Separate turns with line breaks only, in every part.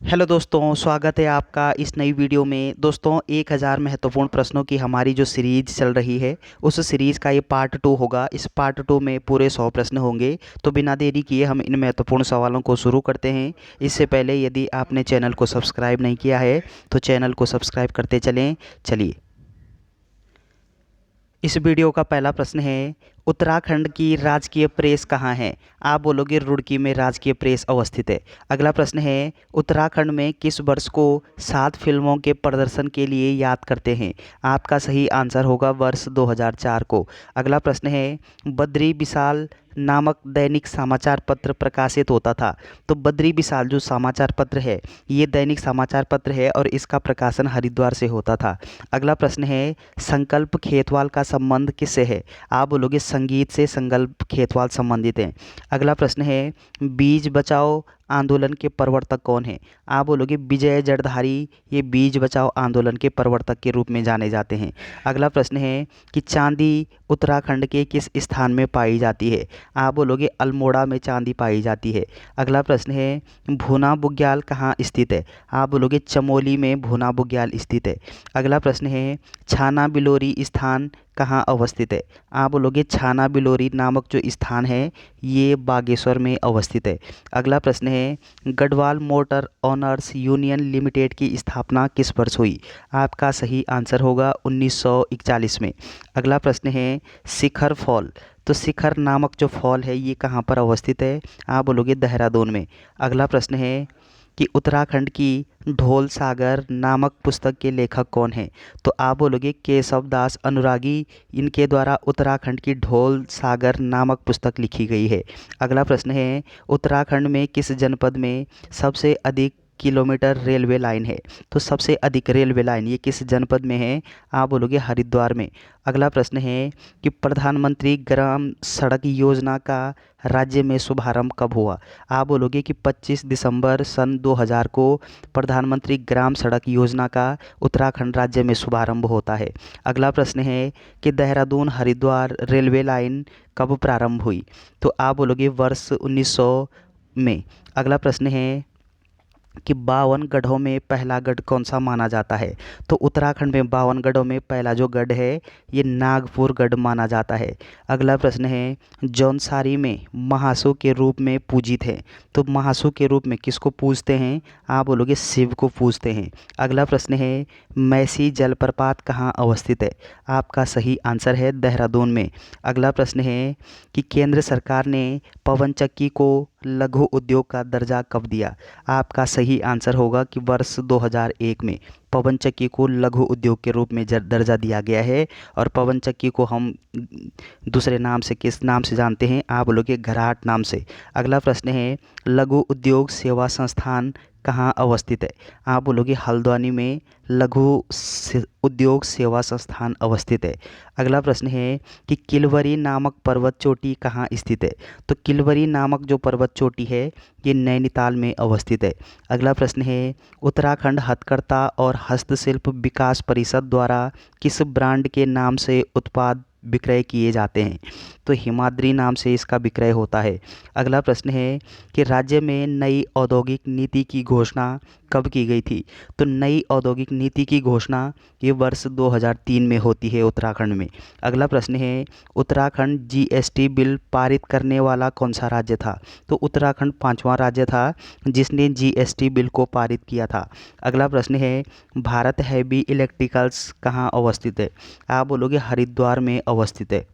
Hello दोस्तों, स्वागत है आपका इस नई वीडियो में। दोस्तों, 1000 महत्वपूर्ण प्रश्नों की हमारी जो सीरीज चल रही है, उस सीरीज़ का ये पार्ट 2 होगा। इस पार्ट 2 में पूरे 100 प्रश्न होंगे। तो बिना देरी किए हम इन महत्वपूर्ण सवालों को शुरू करते हैं। इससे पहले यदि आपने चैनल को सब्सक्राइब नहीं किया है तो चैनल को सब्सक्राइब करते चलें। चलिए, इस वीडियो का पहला प्रश्न है, उत्तराखंड की राजकीय प्रेस कहाँ है? आप बोलोगे रुड़की में राजकीय प्रेस अवस्थित है। अगला प्रश्न है, उत्तराखंड में किस वर्ष को 7 फिल्मों के प्रदर्शन के लिए याद करते हैं? आपका सही आंसर होगा वर्ष 2004 को। अगला प्रश्न है, बद्री विशाल नामक दैनिक समाचार पत्र प्रकाशित होता था। तो बद्री विशाल जो समाचार पत्र है, ये दैनिक समाचार पत्र है और इसका प्रकाशन हरिद्वार से होता था। अगला प्रश्न है, संकल्प खेतवाल का संबंध किससे है? आप बोलोगे संगीत से संकल्प खेतवाल संबंधित हैं। अगला प्रश्न है, बीज बचाओ आंदोलन के प्रवर्तक कौन है? आप बोलोगे विजय जड़धारी, ये बीज बचाओ आंदोलन के प्रवर्तक के रूप में जाने जाते हैं। अगला प्रश्न है कि चांदी उत्तराखंड के किस स्थान में पाई जाती है? आप बोलोगे अल्मोड़ा में चांदी पाई जाती है। अगला प्रश्न है, भूना बुग्याल कहाँ स्थित है? आप बोलोगे चमोली में भूना बुग्याल स्थित है। अगला प्रश्न है, छाना बिलोरी स्थान कहाँ अवस्थित है? आप बोलोगे छाना बिलोरी नामक जो स्थान है, ये बागेश्वर में अवस्थित है। अगला प्रश्न है, Garhwal motor owners union limited की स्थापना किस वर्ष हुई? आपका सही आंसर होगा 1941 में। अगला प्रश्न है, शिखर फॉल, तो शिखर नामक जो फॉल है ये कहाँ पर अवस्थित है? आप बोलोगे देहरादून में। अगला प्रश्न है कि उत्तराखंड की ढोल सागर नामक पुस्तक के लेखक कौन है? तो आप बोलोगे केशव दास अनुरागी, इनके द्वारा उत्तराखंड की ढोल सागर नामक पुस्तक लिखी गई है। अगला प्रश्न है, उत्तराखंड में किस जनपद में सबसे अधिक किलोमीटर रेलवे लाइन है? तो सबसे अधिक रेलवे लाइन ये किस जनपद में है? आप बोलोगे हरिद्वार में। अगला प्रश्न है कि प्रधानमंत्री ग्राम सड़क योजना का राज्य में शुभारंभ कब हुआ? आप बोलोगे कि 25 दिसंबर सन 2000 को प्रधानमंत्री ग्राम सड़क योजना का उत्तराखंड राज्य में शुभारंभ होता है। अगला प्रश्न है कि देहरादून हरिद्वार रेलवे लाइन कब प्रारंभ हुई? तो आप बोलोगे वर्ष 1900 में। अगला प्रश्न है कि 52 गढ़ों में पहला गढ़ कौन सा माना जाता है? तो उत्तराखंड में 52 गढ़ों में पहला जो गढ़ है ये नागपुर गढ़ माना जाता है। अगला प्रश्न है, जौनसारी में महासू के रूप में पूजित है। तो महासू के रूप में किसको पूजते हैं? आप बोलोगे शिव को पूजते हैं। अगला प्रश्न है, मैसी जलप्रपात कहाँ अवस्थित है? आपका सही आंसर है देहरादून में। अगला प्रश्न है कि केंद्र सरकार ने पवन चक्की को लघु उद्योग का दर्जा कब दिया? आपका सही आंसर होगा कि वर्ष 2001 में पवन चक्की को लघु उद्योग के रूप में दर्जा दिया गया है। और पवन चक्की को हम दूसरे नाम से किस नाम से जानते हैं? आप बोलोगे घराट नाम से। अगला प्रश्न है, लघु उद्योग सेवा संस्थान कहाँ अवस्थित है? आप बोलोगे हल्द्वानी में उद्योग सेवा संस्थान अवस्थित है। अगला प्रश्न है कि किलवरी नामक पर्वत चोटी कहाँ स्थित है? तो किलवरी नामक जो पर्वत चोटी है ये नैनीताल में अवस्थित है। अगला प्रश्न है, उत्तराखंड हथकरघा और हस्तशिल्प विकास परिषद द्वारा किस ब्रांड के नाम से उत्पाद विक्रय किए जाते हैं? तो हिमाद्री नाम से इसका विक्रय होता है। अगला प्रश्न है कि राज्य में नई औद्योगिक नीति की घोषणा कब की गई थी? तो नई औद्योगिक नीति की घोषणा ये वर्ष 2003 में होती है उत्तराखंड में। अगला प्रश्न है, उत्तराखंड जीएसटी बिल पारित करने वाला कौन सा राज्य था? तो उत्तराखंड 5वां राज्य था जिसने जीएसटी बिल को पारित किया था। अगला प्रश्न है, भारत हैवी इलेक्ट्रिकल्स कहाँ अवस्थित है? आप बोलोगे हरिद्वार में अवस्थित है।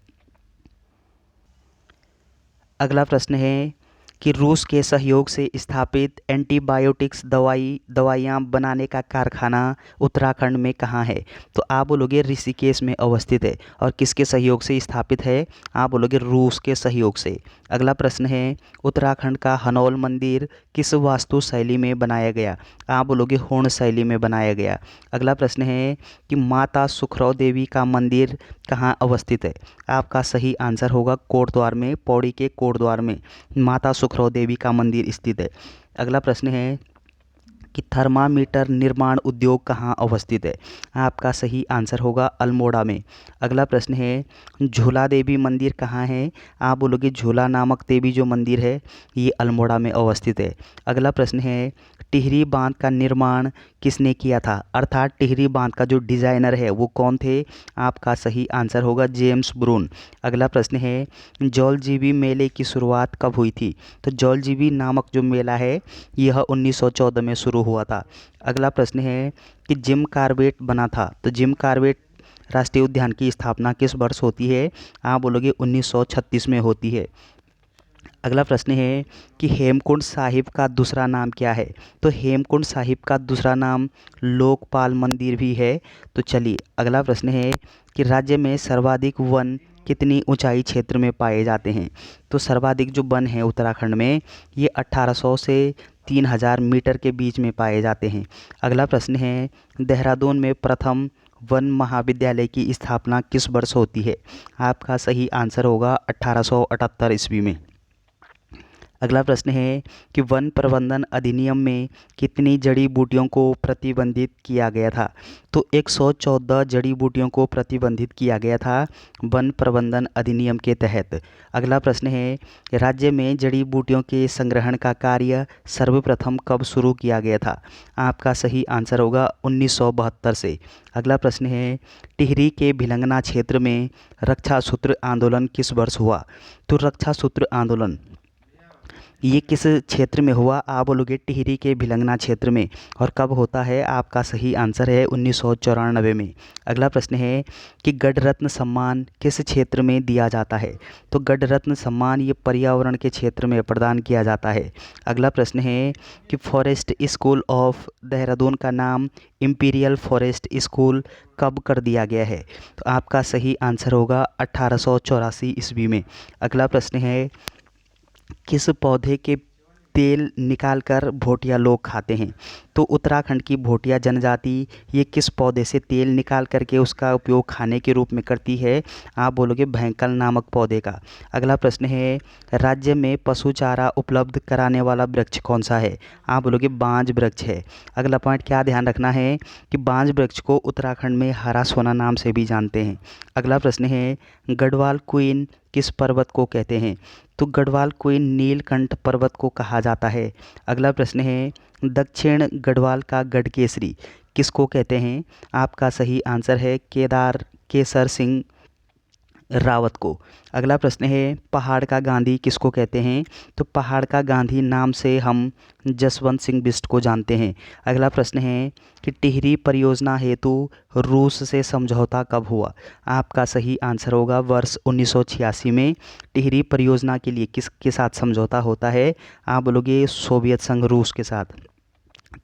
अगला प्रश्न है कि रूस के सहयोग से स्थापित एंटीबायोटिक्स दवाइयाँ बनाने का कारखाना उत्तराखंड में कहाँ है? तो आप बोलोगे ऋषिकेश में अवस्थित है। और किसके सहयोग से स्थापित है? आप बोलोगे रूस के सहयोग से। अगला प्रश्न है, उत्तराखंड का हनौल मंदिर किस वास्तु शैली में बनाया गया? आप बोलोगे हूण शैली में बनाया गया। अगला प्रश्न है कि माता सुखराव देवी का मंदिर कहाँ अवस्थित है? आपका सही आंसर होगा कोटद्वार में, पौड़ी के कोटद्वार में माता सुखराव देवी का मंदिर स्थित है। अगला प्रश्न है कि थर्मामीटर निर्माण उद्योग कहाँ अवस्थित है। आपका सही आंसर होगा अल्मोड़ा में। अगला प्रश्न है झूला देवी मंदिर कहाँ है। आप बोलोगे झूला नामक देवी जो मंदिर है ये अल्मोड़ा में अवस्थित है। अगला प्रश्न है टिहरी बांध का निर्माण किसने किया था, अर्थात टिहरी बांध का जो डिज़ाइनर है वो कौन थे। आपका सही आंसर होगा जेम्स ब्रून। अगला प्रश्न है जौलजीबी मेले की शुरुआत कब हुई थी। तो जौलजीबी नामक जो मेला है यह 1914 में शुरू हुआ था। अगला प्रश्न है कि जिम कॉर्बेट बना था। तो जिम कॉर्बेट राष्ट्रीय उद्यान की स्थापना किस वर्ष होती है। आप बोलोगे 1936 में होती है। अगला प्रश्न है कि हेमकुंड साहिब का दूसरा नाम क्या है। तो हेमकुंड साहिब का दूसरा नाम लोकपाल मंदिर भी है। तो चलिए अगला प्रश्न है कि राज्य में सर्वाधिक वन कितनी ऊंचाई क्षेत्र में पाए जाते हैं। तो सर्वाधिक जो वन है उत्तराखंड में ये 1800 से 3000 मीटर के बीच में पाए जाते हैं। अगला प्रश्न है देहरादून में प्रथम वन महाविद्यालय की स्थापना किस वर्ष होती है। आपका सही आंसर होगा 1878 ईस्वी में। अगला प्रश्न है कि वन प्रबंधन अधिनियम में कितनी जड़ी बूटियों को प्रतिबंधित किया गया था। तो 114 जड़ी बूटियों को प्रतिबंधित किया गया था वन प्रबंधन अधिनियम के तहत। अगला प्रश्न है राज्य में जड़ी बूटियों के संग्रहण का कार्य सर्वप्रथम कब शुरू किया गया था। आपका सही आंसर होगा 1972 से। अगला प्रश्न है टिहरी के भिलंगना क्षेत्र में रक्षा सूत्र आंदोलन किस वर्ष हुआ। तो रक्षा सूत्र आंदोलन ये किस क्षेत्र में हुआ। आप बोलोगे टिहरी के भिलंगना क्षेत्र में। और कब होता है। आपका सही आंसर है 1994 में। अगला प्रश्न है कि गणरत्न सम्मान किस क्षेत्र में दिया जाता है। तो गणरत्न सम्मान ये पर्यावरण के क्षेत्र में प्रदान किया जाता है। अगला प्रश्न है कि फॉरेस्ट स्कूल ऑफ देहरादून का नाम इम्पीरियल फॉरेस्ट स्कूल कब कर दिया गया है। तो आपका सही आंसर होगा 1884 ईस्वी में। अगला प्रश्न है किस पौधे के तेल निकालकर भोटिया लोग खाते हैं। तो उत्तराखंड की भोटिया जनजाति ये किस पौधे से तेल निकाल करके उसका उपयोग खाने के रूप में करती है। आप बोलोगे भैंकल नामक पौधे का। अगला प्रश्न है राज्य में पशु चारा उपलब्ध कराने वाला वृक्ष कौन सा है। आप बोलोगे बांज वृक्ष है। अगला पॉइंट क्या ध्यान रखना है कि बांज वृक्ष को उत्तराखंड में हरा सोना नाम से भी जानते हैं। अगला प्रश्न है गढ़वाल क्वीन किस पर्वत को कहते हैं। तो गढ़वाल क्वीन नीलकंठ पर्वत को कहा जाता है। अगला प्रश्न है दक्षिण गढ़वाल का गढ़केसरी किसको कहते हैं। आपका सही आंसर है केदार केसर सिंह रावत को। अगला प्रश्न है पहाड़ का गांधी किसको कहते हैं। तो पहाड़ का गांधी नाम से हम जसवंत सिंह बिष्ट को जानते हैं। अगला प्रश्न है कि टिहरी परियोजना हेतु रूस से समझौता कब हुआ। आपका सही आंसर होगा वर्ष 1986 में। टिहरी परियोजना के लिए किसके साथ समझौता होता है। आप बोलोगे सोवियत संघ रूस के साथ।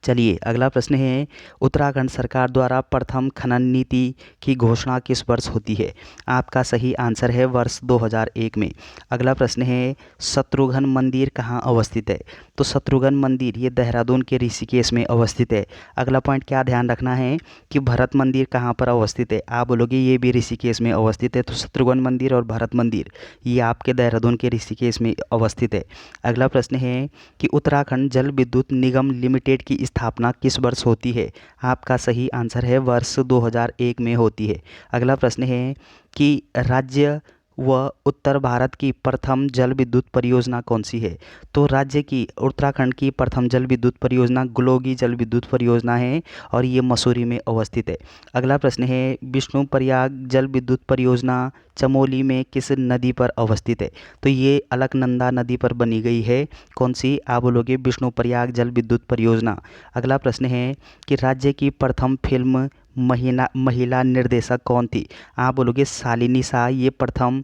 चलिए अगला प्रश्न है उत्तराखंड सरकार द्वारा प्रथम खनन नीति की घोषणा किस वर्ष होती है। आपका सही आंसर है वर्ष 2001 में। अगला प्रश्न है शत्रुघ्न मंदिर कहाँ अवस्थित है। तो शत्रुघ्न मंदिर ये देहरादून के ऋषिकेश में अवस्थित है। अगला पॉइंट क्या ध्यान रखना है कि भरत मंदिर कहाँ पर अवस्थित है। आप बोलोगे ये भी ऋषिकेश में अवस्थित है। तो शत्रुघ्न मंदिर और भरत मंदिर ये आपके देहरादून के ऋषिकेश में अवस्थित है। अगला प्रश्न है कि उत्तराखंड जल विद्युत निगम लिमिटेड की स्थापना किस वर्ष होती है। आपका सही आंसर है वर्ष 2001 में होती है। अगला प्रश्न है कि राज्य व उत्तर भारत की प्रथम जल विद्युत परियोजना कौन सी है। तो राज्य की उत्तराखंड की प्रथम जल विद्युत परियोजना गुलोगी जल विद्युत परियोजना है और ये मसूरी में अवस्थित है। अगला प्रश्न है विष्णु प्रयाग जल विद्युत परियोजना चमोली में किस नदी पर अवस्थित है। तो ये अलकनंदा नदी पर बनी गई है। कौन सी। आप बोलोगे विष्णु प्रयाग जल विद्युत परियोजना। अगला प्रश्न है कि राज्य की प्रथम फिल्म महिला निर्देशक कौन थी। आप बोलोगे शालिनी शाह ये प्रथम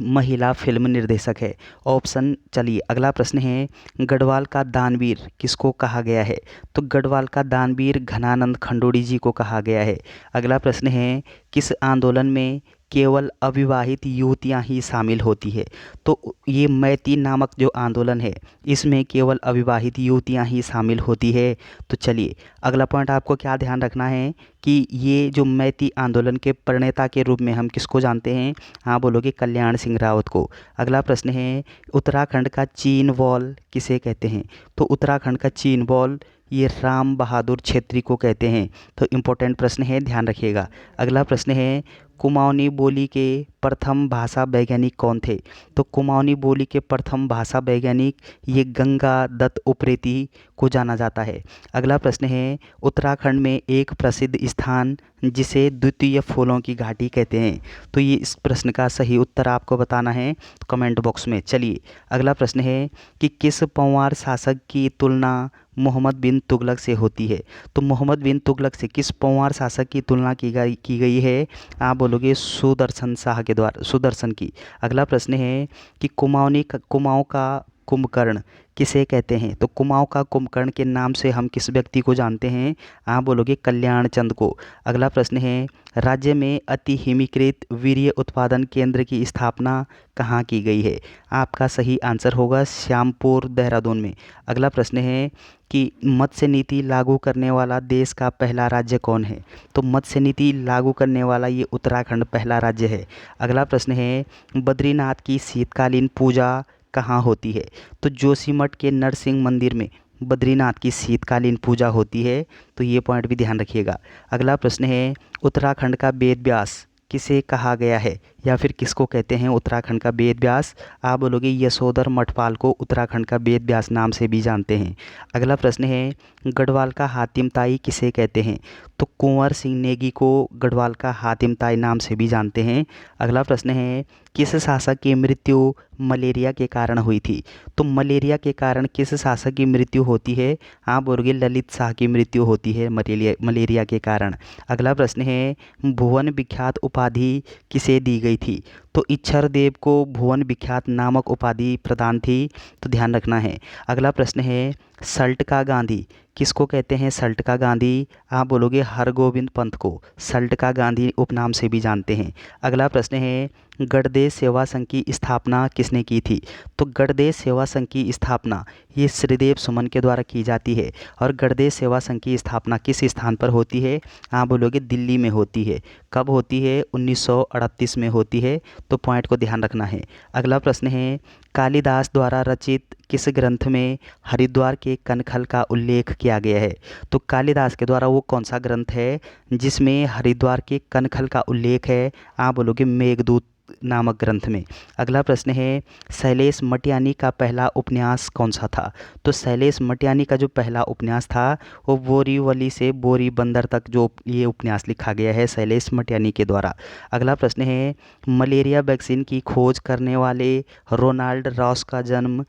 महिला फिल्म निर्देशक है। ऑप्शन। चलिए अगला प्रश्न है गढ़वाल का दानवीर किसको कहा गया है। तो गढ़वाल का दानवीर घनानंद खंडोड़ी जी को कहा गया है। अगला प्रश्न है किस आंदोलन में केवल अविवाहित युवतियां ही शामिल होती है। तो ये मैती नामक जो आंदोलन है इसमें केवल अविवाहित युवतियां ही शामिल होती है। तो चलिए अगला पॉइंट आपको क्या ध्यान रखना है कि ये जो मैती आंदोलन के प्रणेता के रूप में हम किसको जानते हैं? हाँ बोलोगे कल्याण सिंह रावत को। अगला प्रश्न है उत्तराखंड का चीन वॉल किसे कहते हैं? तो उत्तराखंड का चीन वॉल ये राम बहादुर छेत्री को कहते हैं। तो इम्पोर्टेंट प्रश्न है, ध्यान रखिएगा। अगला प्रश्न है कुमाऊनी बोली के प्रथम भाषा वैज्ञानिक कौन थे? तो कुमाऊनी बोली के प्रथम भाषा वैज्ञानिक ये गंगा दत्त उप्रेती को जाना जाता है। अगला प्रश्न है उत्तराखंड में एक प्रसिद्ध स्थान जिसे द्वितीय फूलों की घाटी कहते हैं। तो ये इस प्रश्न का सही उत्तर आपको बताना है कमेंट बॉक्स में। चलिए अगला प्रश्न है कि किस पंवार शासक की तुलना मोहम्मद बिन तुगलक से होती है? तो मोहम्मद बिन तुगलक से किस पंवार शासक की तुलना की गई है? आप बोलोगे सुदर्शन शाह के द्वारा, सुदर्शन की। अगला प्रश्न है कि कुमाऊं का कुंभकर्ण किसे कहते हैं? तो कुमाऊं का कुंभकर्ण के नाम से हम किस व्यक्ति को जानते हैं? आप बोलोगे कल्याण चंद को। अगला प्रश्न है राज्य में अति हिमीकृत वीर्य उत्पादन केंद्र की स्थापना कहाँ की गई है? आपका सही आंसर होगा श्यामपुर देहरादून में। अगला प्रश्न है कि मत्स्य नीति लागू करने वाला देश का पहला राज्य कौन है? तो मत्स्य नीति लागू करने वाला ये उत्तराखंड पहला राज्य है। अगला प्रश्न है बद्रीनाथ की शीतकालीन पूजा कहाँ होती है? तो जोशीमठ के नरसिंह मंदिर में बद्रीनाथ की शीतकालीन पूजा होती है। तो ये पॉइंट भी ध्यान रखिएगा। अगला प्रश्न है उत्तराखंड का वेद व्यास किसे कहा गया है या फिर किसको कहते हैं उत्तराखंड का वेद व्यास? आप बोलोगे यशोधर मठपाल को उत्तराखंड का वेद व्यास नाम से भी जानते हैं। अगला प्रश्न है गढ़वाल का हातिम ताई किसे कहते हैं? तो कुंवर सिंह नेगी को गढ़वाल का हातिम ताई नाम से भी जानते हैं। अगला प्रश्न है किस शासक की मृत्यु मलेरिया के कारण हुई थी? तो मलेरिया के कारण किस शासक की मृत्यु होती है? आप बोलोगे ललित शाह की मृत्यु होती है मलेरिया के कारण। अगला प्रश्न है भुवन विख्यात उपाधि किसे दी गई थी? तो इच्छर देव को भुवन विख्यात नामक उपाधि प्रदान थी। तो ध्यान रखना है। अगला प्रश्न है सल्ट का गांधी किसको कहते हैं? सल्ट का गांधी आप बोलोगे हरगोविंद पंत को सल्ट का गांधी उपनाम से भी जानते हैं। अगला प्रश्न है गणदेश सेवा संघ की स्थापना किसने की थी? तो गणदेश सेवा संघ की स्थापना ये श्रीदेव सुमन के द्वारा की जाती है। और गणदेश सेवा संघ की स्थापना किस स्थान पर होती है? आप बोलोगे दिल्ली में होती है। कब होती है? 1938 में होती है। तो पॉइंट को ध्यान रखना है। अगला प्रश्न है कालिदास द्वारा रचित किस ग्रंथ में हरिद्वार के कनखल का उल्लेख किया गया है? तो कालिदास के द्वारा वो कौन सा ग्रंथ है जिसमें हरिद्वार के कनखल का उल्लेख है? आप बोलोगे मेघदूत नामक ग्रंथ में। अगला प्रश्न है शैलेश मटियानी का पहला उपन्यास कौन सा था? तो शैलेश मटियानी का जो पहला उपन्यास था वो बोरीवली से बोरी बंदर तक जो ये उपन्यास लिखा गया है शैलेश मटियानी के द्वारा। अगला प्रश्न है मलेरिया वैक्सीन की खोज करने वाले रोनाल्ड रॉस का जन्म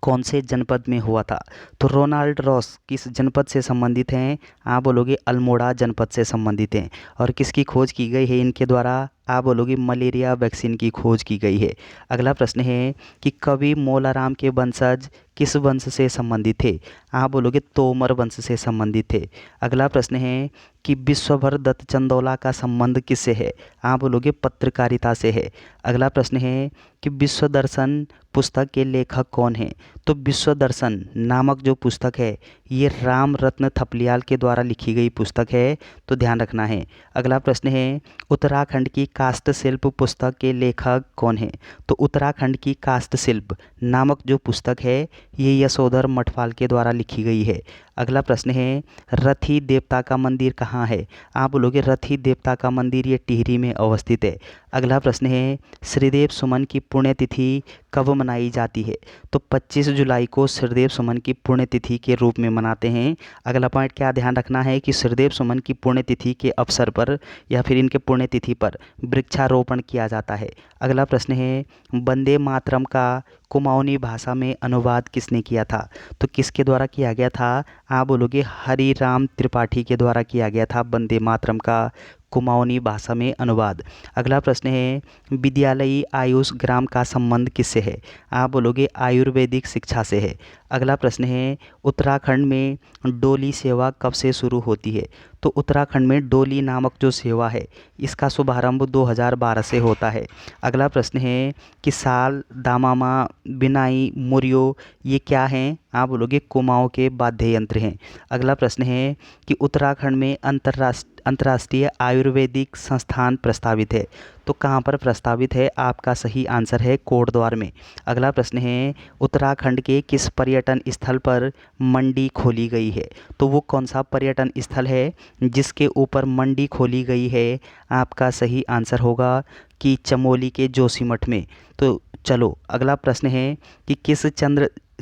कौन से जनपद में हुआ था? तो रोनाल्ड रॉस किस जनपद से संबंधित हैं? आप बोलोगे अल्मोड़ा जनपद से संबंधित हैं। और किसकी खोज की गई है इनके द्वारा? आप बोलोगे मलेरिया वैक्सीन की खोज की गई है। अगला प्रश्न है कि कवि मोलाराम के वंशज किस वंश से संबंधित थे? आप बोलोगे तोमर वंश से संबंधित थे। अगला प्रश्न है कि विश्वभर दत्त चंदौला का संबंध किससे है? आप बोलोगे पत्रकारिता से है। अगला प्रश्न है कि विश्व दर्शन पुस्तक के लेखक कौन हैं? तो विश्व दर्शन नामक जो पुस्तक है ये राम रत्न थपलियाल के द्वारा लिखी गई पुस्तक है। तो ध्यान रखना है। अगला प्रश्न है उत्तराखंड की काष्ठ शिल्प पुस्तक के लेखक कौन हैं? तो उत्तराखंड की काष्ठ शिल्प नामक जो पुस्तक है ये यशोधर मठपाल के द्वारा लिखी गई है। अगला प्रश्न है रथी देवता का मंदिर कहाँ है? आप बोलोगे रथी देवता का मंदिर ये टिहरी में अवस्थित है। अगला प्रश्न है श्रीदेव सुमन की पुण्यतिथि कब मनाई जाती है? तो 25 जुलाई को श्रीदेव सुमन की पुण्यतिथि के रूप में मनाते हैं। अगला पॉइंट क्या ध्यान रखना है कि श्रीदेव सुमन की पुण्यतिथि के अवसर पर या फिर इनके पुण्यतिथि पर वृक्षारोपण किया जाता है। अगला प्रश्न है वंदे मातरम का कुमाऊनी भाषा में अनुवाद किसने किया था? तो किसके द्वारा किया गया था? आप बोलोगे हरिराम त्रिपाठी के द्वारा किया गया था वंदे मातरम का कुमाऊनी भाषा में अनुवाद। अगला प्रश्न है विद्यालयी आयुष ग्राम का संबंध किससे है? आप बोलोगे आयुर्वेदिक शिक्षा से है। अगला प्रश्न है उत्तराखंड में डोली सेवा कब से शुरू होती है? तो उत्तराखंड में डोली नामक जो सेवा है इसका शुभारंभ 2012 से होता है। अगला प्रश्न है कि साल, दामामा, बिनाई, मुरियो ये क्या हैं? आप बोलोगे कुमाऊं के वाद्य यंत्र हैं। अगला प्रश्न है कि उत्तराखंड में अंतर्राष्ट्रीय आयुर्वेदिक संस्थान प्रस्तावित है। तो कहाँ पर प्रस्तावित है? आपका सही आंसर है कोटद्वार में। अगला प्रश्न है उत्तराखंड के किस पर्यटन स्थल पर मंडी खोली गई है? तो वो कौन सा पर्यटन स्थल है जिसके ऊपर मंडी खोली गई है? आपका सही आंसर होगा कि चमोली के जोशीमठ में। तो चलो अगला प्रश्न है कि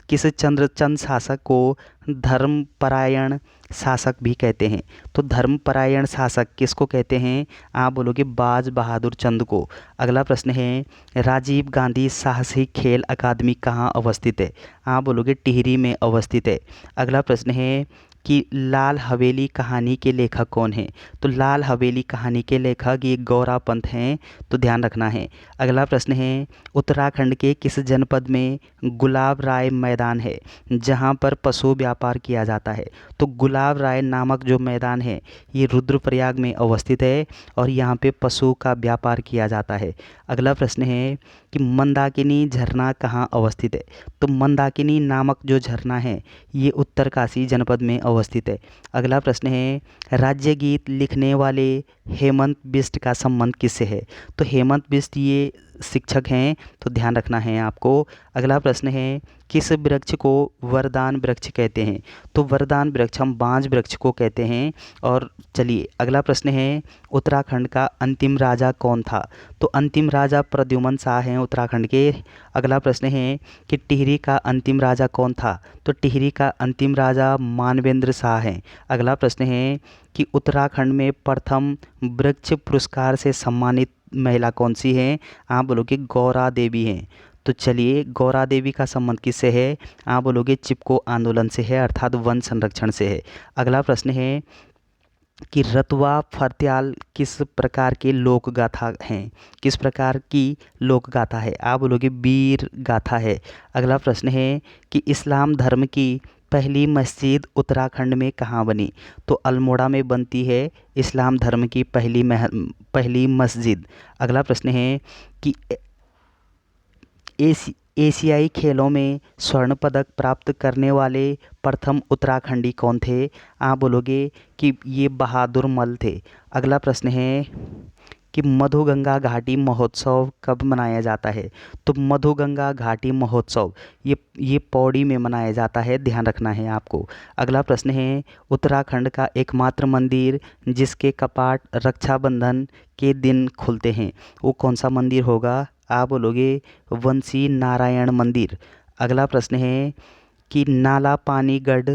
किस चंद्रचंद शासक को धर्मपरायण शासक भी कहते हैं? तो धर्मपरायण शासक किसको कहते हैं? आप बोलोगे बाज बहादुर चंद को। अगला प्रश्न है राजीव गांधी साहसिक खेल अकादमी कहाँ अवस्थित है? आप बोलोगे टिहरी में अवस्थित है। अगला प्रश्न है कि लाल हवेली कहानी के लेखक कौन हैं? तो लाल हवेली कहानी के लेखक ये गौरा पंत हैं, तो ध्यान रखना है। अगला प्रश्न है उत्तराखंड के किस जनपद में गुलाब राय मैदान है जहां पर पशु व्यापार किया जाता है? तो गुलाब राय नामक जो मैदान है ये रुद्रप्रयाग में अवस्थित है और यहाँ पे पशु का व्यापार किया जाता है। अगला प्रश्न है कि मंदाकिनी झरना कहाँ अवस्थित है? तो मंदाकिनी नामक जो झरना है ये उत्तरकाशी जनपद में अवस्थित है। अगला प्रश्न है राज्य गीत लिखने वाले हेमंत बिष्ट का संबंध किससे है? तो हेमंत बिष्ट ये शिक्षक हैं, तो ध्यान रखना है आपको। अगला प्रश्न है किस वृक्ष को वरदान वृक्ष कहते हैं? तो वरदान वृक्ष हम बांज वृक्ष को कहते हैं। और चलिए अगला प्रश्न है उत्तराखंड का अंतिम राजा कौन था? तो अंतिम राजा प्रद्युमन शाह हैं उत्तराखंड के। अगला प्रश्न है कि टिहरी का अंतिम राजा कौन था? तो टिहरी का अंतिम राजा मानवेंद्र शाह हैं। अगला प्रश्न है कि उत्तराखंड में प्रथम वृक्ष पुरस्कार से सम्मानित महिला कौन सी है? आप बोलोगे गौरा देवी हैं। तो चलिए गौरा देवी का संबंध किससे है? आप बोलोगे चिपको आंदोलन से है, अर्थात वन संरक्षण से है। अगला प्रश्न है कि रतवा फर्त्याल किस प्रकार के लोक गाथा हैं? किस प्रकार की लोक गाथा है? आप बोलोगे वीर गाथा है। अगला प्रश्न है कि इस्लाम धर्म की पहली मस्जिद उत्तराखंड में कहाँ बनी? तो अल्मोड़ा में बनती है इस्लाम धर्म की पहली मस्जिद। अगला प्रश्न है कि एशियाई खेलों में स्वर्ण पदक प्राप्त करने वाले प्रथम उत्तराखंडी कौन थे? आप बोलोगे कि ये बहादुर मल थे। अगला प्रश्न है कि मधुगंगा घाटी महोत्सव कब मनाया जाता है? तो मधुगंगा घाटी महोत्सव ये पौड़ी में मनाया जाता है, ध्यान रखना है आपको। अगला प्रश्न है उत्तराखंड का एकमात्र मंदिर जिसके कपाट रक्षाबंधन के दिन खुलते हैं, वो कौन सा मंदिर होगा? आप बोलोगे वंशी नारायण मंदिर। अगला प्रश्न है कि नाला पानी गढ़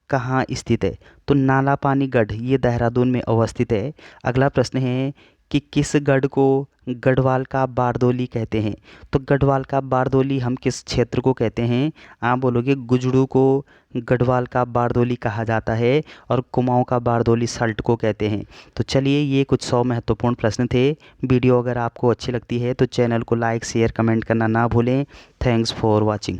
कहाँ स्थित है? तो नाला पानी गढ़ ये देहरादून में अवस्थित है। अगला प्रश्न है कि किस गढ़ को गढ़वाल का बारदोली कहते हैं? तो गढ़वाल का बारदोली हम किस क्षेत्र को कहते हैं? आप बोलोगे गुजड़ू को गढ़वाल का बारदोली कहा जाता है और कुमाऊं का बारदोली सल्ट को कहते हैं। तो चलिए ये कुछ 100 महत्वपूर्ण प्रश्न थे। वीडियो अगर आपको अच्छी लगती है तो चैनल को लाइक शेयर कमेंट करना ना भूलें। Thanks for watching.